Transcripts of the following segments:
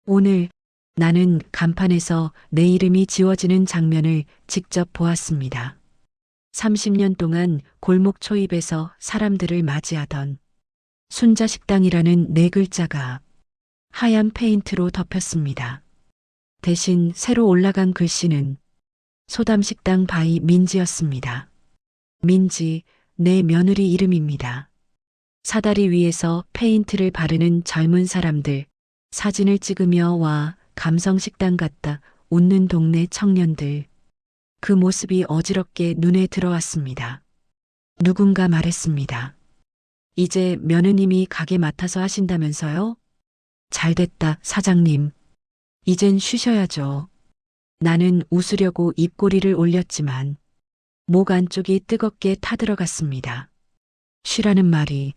오늘 나는 간판에서 내 이름이 지워지는 장면을 직접 보았습니다. 30년 동안 골목 초입에서 사람들을 맞이하던 순자식당이라는 네 글자가 하얀 페인트로 덮였습니다. 대신 새로 올라간 글씨는 소담식당 바이 민지였습니다. 민지, 내 며느리 이름입니다. 사다리 위에서 페인트를 바르는 젊은 사람들, 사진을 찍으며 와 감성식당 같다 웃는 동네 청년들. 그 모습이 어지럽게 눈에 들어왔습니다. 누군가 말했습니다. 이제 며느님이 가게 맡아서 하신다면서요? 잘됐다, 사장님. 이젠 쉬셔야죠. 나는 웃으려고 입꼬리를 올렸지만 목 안쪽이 뜨겁게 타들어갔습니다. 쉬라는 말이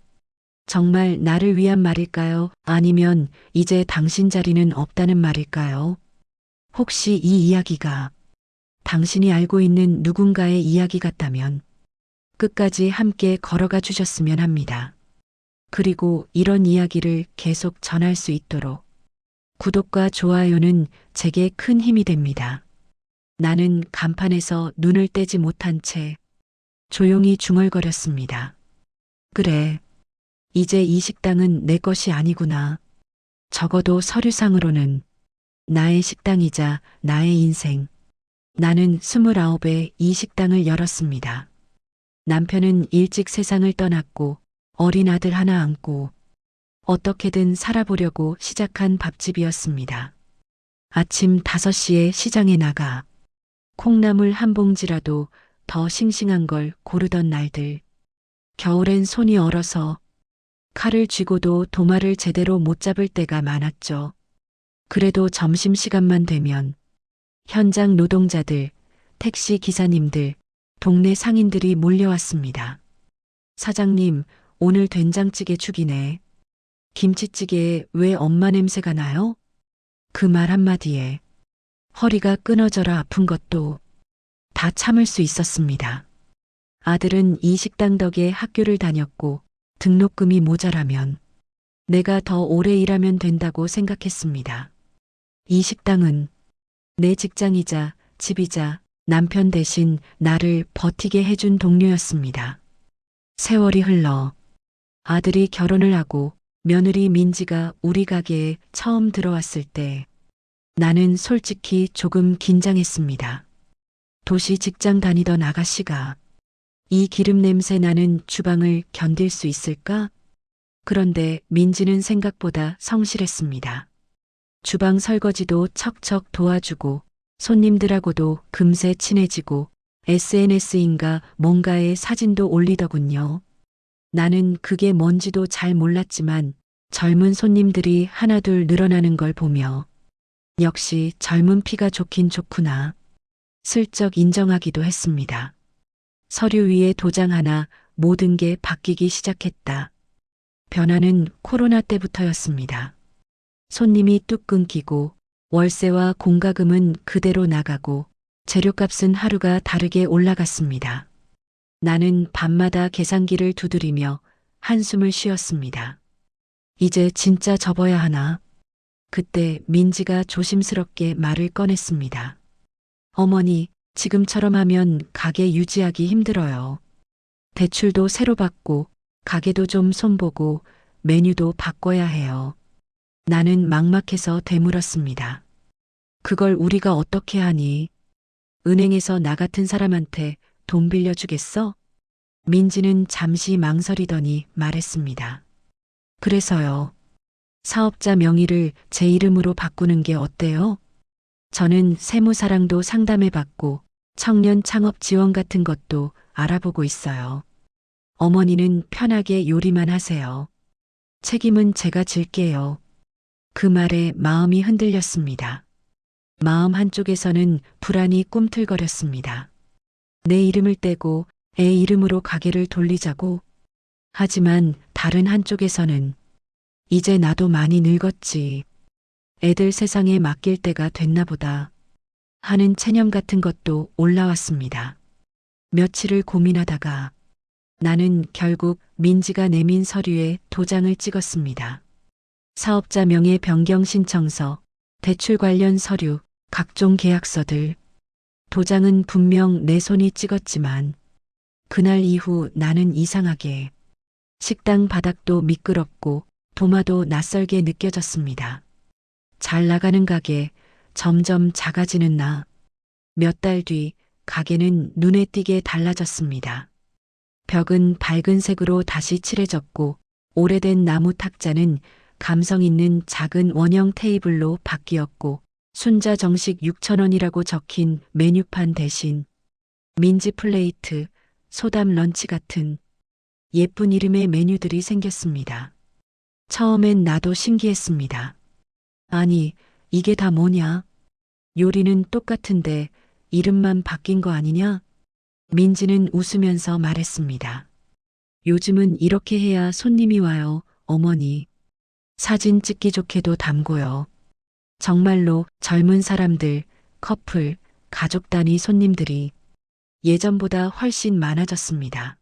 정말 나를 위한 말일까요? 아니면 이제 당신 자리는 없다는 말일까요? 혹시 이 이야기가 당신이 알고 있는 누군가의 이야기 같다면 끝까지 함께 걸어가 주셨으면 합니다. 그리고 이런 이야기를 계속 전할 수 있도록 구독과 좋아요는 제게 큰 힘이 됩니다. 나는 간판에서 눈을 떼지 못한 채 조용히 중얼거렸습니다. 그래. 이제 이 식당은 내 것이 아니구나. 적어도 서류상으로는 나의 식당이자 나의 인생. 나는 29에 이 식당을 열었습니다. 남편은 일찍 세상을 떠났고 어린 아들 하나 안고 어떻게든 살아보려고 시작한 밥집이었습니다. 아침 5시에 시장에 나가 콩나물 한 봉지라도 더 싱싱한 걸 고르던 날들. 겨울엔 손이 얼어서 칼을 쥐고도 도마를 제대로 못 잡을 때가 많았죠. 그래도 점심시간만 되면 현장 노동자들, 택시 기사님들, 동네 상인들이 몰려왔습니다. 사장님, 오늘 된장찌개 죽이네. 김치찌개에 왜 엄마 냄새가 나요? 그 말 한마디에 허리가 끊어져라 아픈 것도 다 참을 수 있었습니다. 아들은 이 식당 덕에 학교를 다녔고 등록금이 모자라면 내가 더 오래 일하면 된다고 생각했습니다. 이 식당은 내 직장이자 집이자 남편 대신 나를 버티게 해준 동료였습니다. 세월이 흘러 아들이 결혼을 하고 며느리 민지가 우리 가게에 처음 들어왔을 때 나는 솔직히 조금 긴장했습니다. 도시 직장 다니던 아가씨가 이 기름 냄새 나는 주방을 견딜 수 있을까? 그런데 민지는 생각보다 성실했습니다. 주방 설거지도 척척 도와주고 손님들하고도 금세 친해지고 SNS인가 뭔가에 사진도 올리더군요. 나는 그게 뭔지도 잘 몰랐지만 젊은 손님들이 하나둘 늘어나는 걸 보며 역시 젊은 피가 좋긴 좋구나. 슬쩍 인정하기도 했습니다. 서류 위에 도장 하나 모든 게 바뀌기 시작했다. 변화는 코로나 때부터였습니다. 손님이 뚝 끊기고 월세와 공과금은 그대로 나가고 재료값은 하루가 다르게 올라갔습니다. 나는 밤마다 계산기를 두드리며 한숨을 쉬었습니다. 이제 진짜 접어야 하나? 그때 민지가 조심스럽게 말을 꺼냈습니다. 어머니, 지금처럼 하면 가게 유지하기 힘들어요. 대출도 새로 받고 가게도 좀 손보고 메뉴도 바꿔야 해요. 나는 막막해서 되물었습니다. 그걸 우리가 어떻게 하니? 은행에서 나 같은 사람한테 돈 빌려주겠어? 민지는 잠시 망설이더니 말했습니다. 그래서요. 사업자 명의를 제 이름으로 바꾸는 게 어때요? 저는 세무사랑도 상담해봤고 청년 창업 지원 같은 것도 알아보고 있어요. 어머니는 편하게 요리만 하세요. 책임은 제가 질게요. 그 말에 마음이 흔들렸습니다. 마음 한쪽에서는 불안이 꿈틀거렸습니다. 내 이름을 떼고 애 이름으로 가게를 돌리자고. 하지만 다른 한쪽에서는 이제 나도 많이 늙었지. 애들 세상에 맡길 때가 됐나 보다 하는 체념 같은 것도 올라왔습니다. 며칠을 고민하다가 나는 결국 민지가 내민 서류에 도장을 찍었습니다. 사업자 명의 변경 신청서, 대출 관련 서류, 각종 계약서들, 도장은 분명 내 손이 찍었지만 그날 이후 나는 이상하게 식당 바닥도 미끄럽고 도마도 낯설게 느껴졌습니다. 잘 나가는 가게, 점점 작아지는 나. 몇 달 뒤 가게는 눈에 띄게 달라졌습니다. 벽은 밝은 색으로 다시 칠해졌고 오래된 나무 탁자는 감성 있는 작은 원형 테이블로 바뀌었고 순자 정식 6,000원이라고 적힌 메뉴판 대신 민지 플레이트, 소담 런치 같은 예쁜 이름의 메뉴들이 생겼습니다. 처음엔 나도 신기했습니다. 아니, 이게 다 뭐냐? 요리는 똑같은데 이름만 바뀐 거 아니냐? 민지는 웃으면서 말했습니다. 요즘은 이렇게 해야 손님이 와요, 어머니. 사진 찍기 좋게도 담고요. 정말로 젊은 사람들, 커플, 가족 단위 손님들이 예전보다 훨씬 많아졌습니다.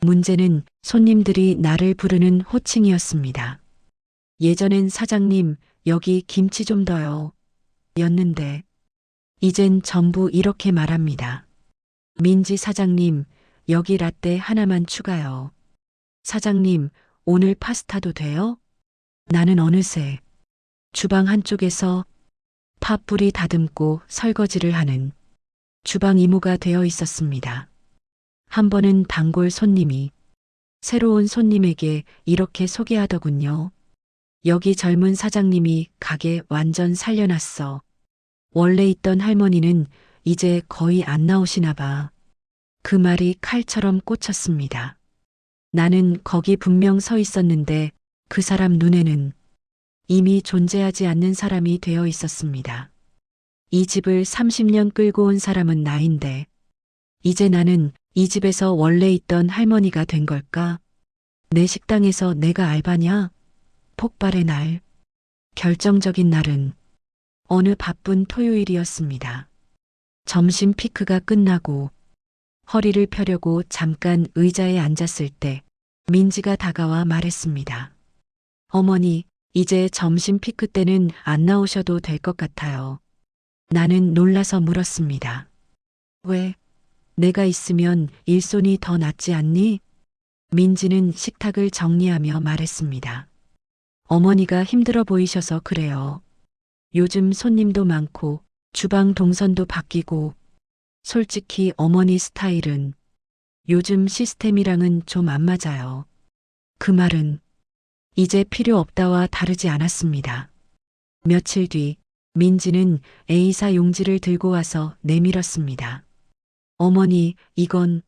문제는 손님들이 나를 부르는 호칭이었습니다. 예전엔 사장님, 여기 김치 좀 더요. 였는데, 이젠 전부 이렇게 말합니다. 민지 사장님, 여기 라떼 하나만 추가요. 사장님, 오늘 파스타도 돼요? 나는 어느새 주방 한쪽에서 팥불이 다듬고 설거지를 하는 주방 이모가 되어 있었습니다. 한 번은 단골 손님이 새로운 손님에게 이렇게 소개하더군요. 여기 젊은 사장님이 가게 완전 살려놨어. 원래 있던 할머니는 이제 거의 안 나오시나 봐. 그 말이 칼처럼 꽂혔습니다. 나는 거기 분명 서 있었는데 그 사람 눈에는 이미 존재하지 않는 사람이 되어 있었습니다. 이 집을 30년 끌고 온 사람은 나인데 이제 나는 이 집에서 원래 있던 할머니가 된 걸까? 내 식당에서 내가 알바냐? 폭발의 날. 결정적인 날은 어느 바쁜 토요일이었습니다. 점심 피크가 끝나고 허리를 펴려고 잠깐 의자에 앉았을 때 민지가 다가와 말했습니다. 어머니, 이제 점심 피크 때는 안 나오셔도 될 것 같아요. 나는 놀라서 물었습니다. 왜? 내가 있으면 일손이 더 낫지 않니? 민지는 식탁을 정리하며 말했습니다. 어머니가 힘들어 보이셔서 그래요. 요즘 손님도 많고 주방 동선도 바뀌고 솔직히 어머니 스타일은 요즘 시스템이랑은 좀 안 맞아요. 그 말은 이제 필요 없다와 다르지 않았습니다. 며칠 뒤 민지는 A사 용지를 들고 와서 내밀었습니다. 어머니, 이건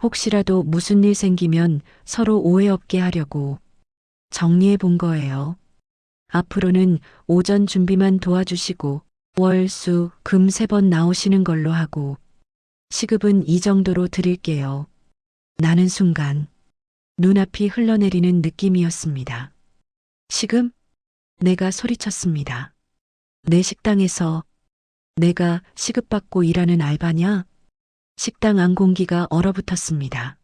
혹시라도 무슨 일 생기면 서로 오해 없게 하려고 정리해 본 거예요. 앞으로는 오전 준비만 도와주시고 월, 수, 금 3번 나오시는 걸로 하고 시급은 이 정도로 드릴게요. 나는 순간 눈앞이 흘러내리는 느낌이었습니다. 시급? 내가 소리쳤습니다. 내 식당에서 내가 시급받고 일하는 알바냐? 식당 안 공기가 얼어붙었습니다.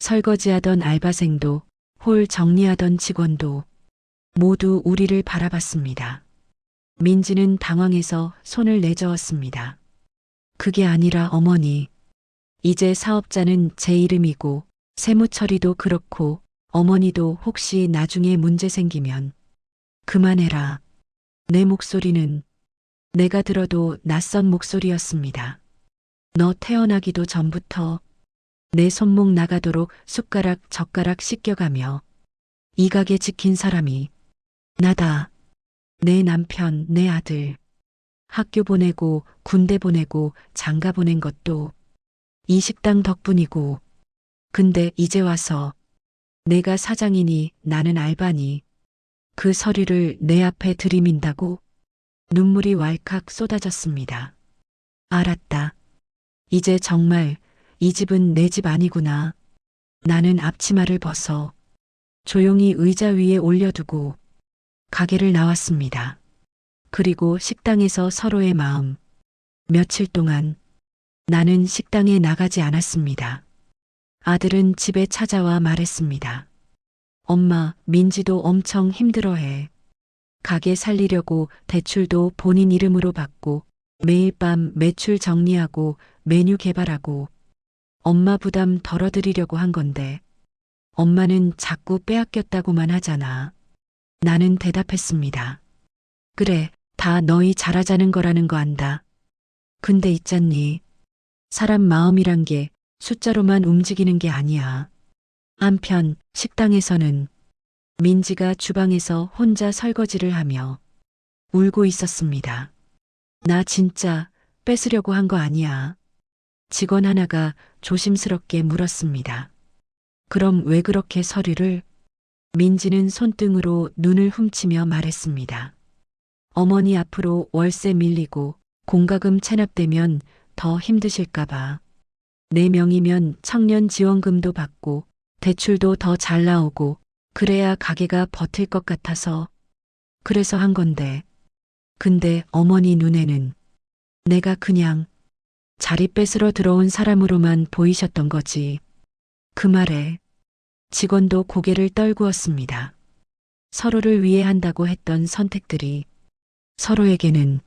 설거지하던 알바생도 홀 정리하던 직원도 모두 우리를 바라봤습니다. 민지는 당황해서 손을 내저었습니다. 그게 아니라 어머니, 이제 사업자는 제 이름이고 세무 처리도 그렇고 어머니도 혹시 나중에 문제 생기면 그만해라. 내 목소리는 내가 들어도 낯선 목소리였습니다. 너 태어나기도 전부터 내 손목 나가도록 숟가락 젓가락 씻겨가며 이 가게 지킨 사람이 나다. 내 남편, 내 아들. 학교 보내고 군대 보내고 장가 보낸 것도 이 식당 덕분이고 근데 이제 와서 내가 사장이니 나는 알바니 그 서류를 내 앞에 들이민다고 눈물이 왈칵 쏟아졌습니다. 알았다. 이제 정말 이 집은 내 집 아니구나. 나는 앞치마를 벗어 조용히 의자 위에 올려두고 가게를 나왔습니다. 그리고 식당에서 서로의 마음. 며칠 동안 나는 식당에 나가지 않았습니다. 아들은 집에 찾아와 말했습니다. 엄마, 민지도 엄청 힘들어해. 가게 살리려고 대출도 본인 이름으로 받고 매일 밤 매출 정리하고 메뉴 개발하고 엄마 부담 덜어드리려고 한 건데 엄마는 자꾸 빼앗겼다고만 하잖아. 나는 대답했습니다. 그래, 다 너희 잘하자는 거라는 거 안다. 근데 있잖니. 사람 마음이란 게 숫자로만 움직이는 게 아니야. 한편 식당에서는 민지가 주방에서 혼자 설거지를 하며 울고 있었습니다. 나 진짜 뺏으려고 한 거 아니야. 직원 하나가 조심스럽게 물었습니다. 그럼 왜 그렇게 서류를? 민지는 손등으로 눈을 훔치며 말했습니다. 어머니 앞으로 월세 밀리고 공과금 체납되면 더 힘드실까봐. 4명이면 청년 지원금도 받고 대출도 더 잘 나오고 그래야 가게가 버틸 것 같아서 그래서 한 건데. 근데 어머니 눈에는 내가 그냥 자리 뺏으러 들어온 사람으로만 보이셨던 거지. 그 말에 직원도 고개를 떨구었습니다. 서로를 위해 한다고 했던 선택들이 서로에게는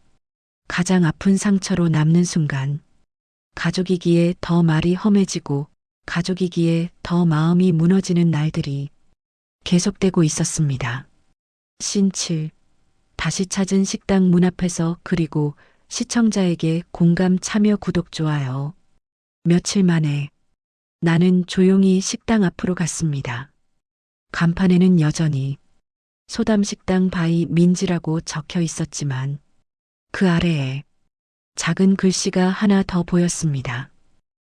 가장 아픈 상처로 남는 순간, 가족이기에 더 말이 험해지고 가족이기에 더 마음이 무너지는 날들이 계속되고 있었습니다. 신7 다시 찾은 식당 문 앞에서 그리고 시청자에게 공감 참여 구독 좋아요. 며칠 만에 나는 조용히 식당 앞으로 갔습니다. 간판에는 여전히 소담식당 바이 민지라고 적혀 있었지만 그 아래에 작은 글씨가 하나 더 보였습니다.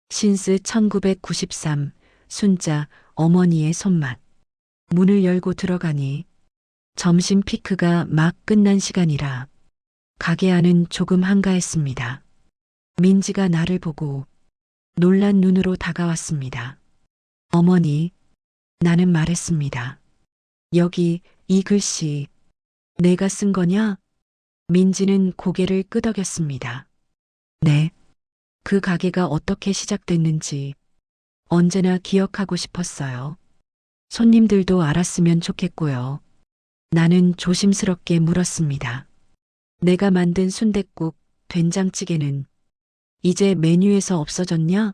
신스 1993 순자 어머니의 손맛. 문을 열고 들어가니 점심 피크가 막 끝난 시간이라 가게 안은 조금 한가했습니다. 민지가 나를 보고 놀란 눈으로 다가왔습니다. 어머니, 나는 말했습니다. 여기 이 글씨 내가 쓴 거냐? 민지는 고개를 끄덕였습니다. 네. 그 가게가 어떻게 시작됐는지 언제나 기억하고 싶었어요. 손님들도 알았으면 좋겠고요. 나는 조심스럽게 물었습니다. 내가 만든 순댓국, 된장찌개는 이제 메뉴에서 없어졌냐?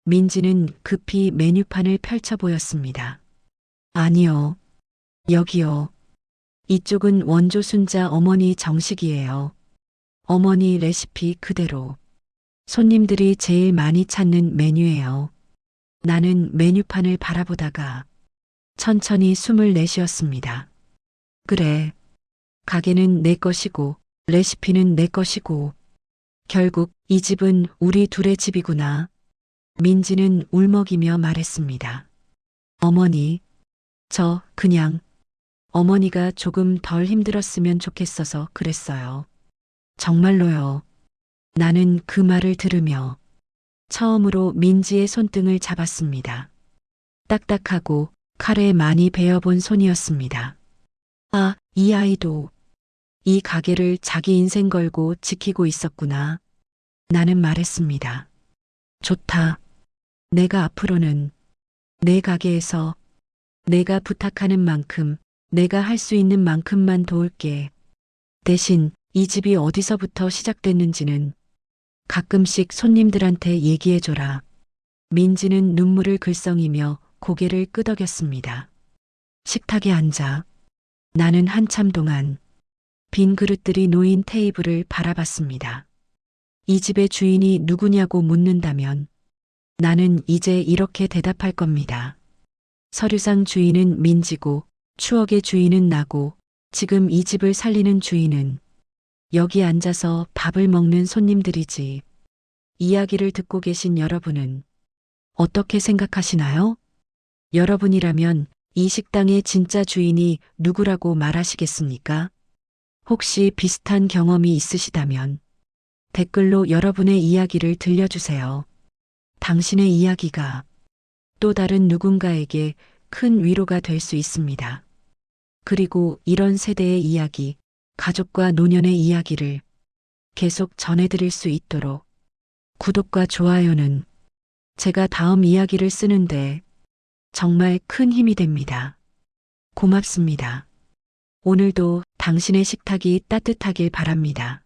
민지는 급히 메뉴판을 펼쳐 보였습니다. 아니요. 여기요. 이쪽은 원조 순자 어머니 정식이에요. 어머니 레시피 그대로. 손님들이 제일 많이 찾는 메뉴예요. 나는 메뉴판을 바라보다가 천천히 숨을 내쉬었습니다. 그래. 가게는 내 것이고 레시피는 내 것이고 결국 이 집은 우리 둘의 집이구나. 민지는 울먹이며 말했습니다. 어머니, 저 그냥 어머니가 조금 덜 힘들었으면 좋겠어서 그랬어요. 정말로요. 나는 그 말을 들으며 처음으로 민지의 손등을 잡았습니다. 딱딱하고 칼에 많이 베어본 손이었습니다. 아, 이 아이도 이 가게를 자기 인생 걸고 지키고 있었구나. 나는 말했습니다. 좋다. 내가 앞으로는 내 가게에서 내가 부탁하는 만큼 내가 할 수 있는 만큼만 도울게. 대신 이 집이 어디서부터 시작됐는지는 가끔씩 손님들한테 얘기해줘라. 민지는 눈물을 글썽이며 고개를 끄덕였습니다. 식탁에 앉아 나는 한참 동안 빈 그릇들이 놓인 테이블을 바라봤습니다. 이 집의 주인이 누구냐고 묻는다면 나는 이제 이렇게 대답할 겁니다. 서류상 주인은 민지고 추억의 주인은 나고 지금 이 집을 살리는 주인은 여기 앉아서 밥을 먹는 손님들이지. 이야기를 듣고 계신 여러분은 어떻게 생각하시나요? 여러분이라면 이 식당의 진짜 주인이 누구라고 말하시겠습니까? 혹시 비슷한 경험이 있으시다면 댓글로 여러분의 이야기를 들려주세요. 당신의 이야기가 또 다른 누군가에게 큰 위로가 될 수 있습니다. 그리고 이런 세대의 이야기, 가족과 노년의 이야기를 계속 전해드릴 수 있도록 구독과 좋아요는 제가 다음 이야기를 쓰는데 정말 큰 힘이 됩니다. 고맙습니다. 오늘도 당신의 식탁이 따뜻하길 바랍니다.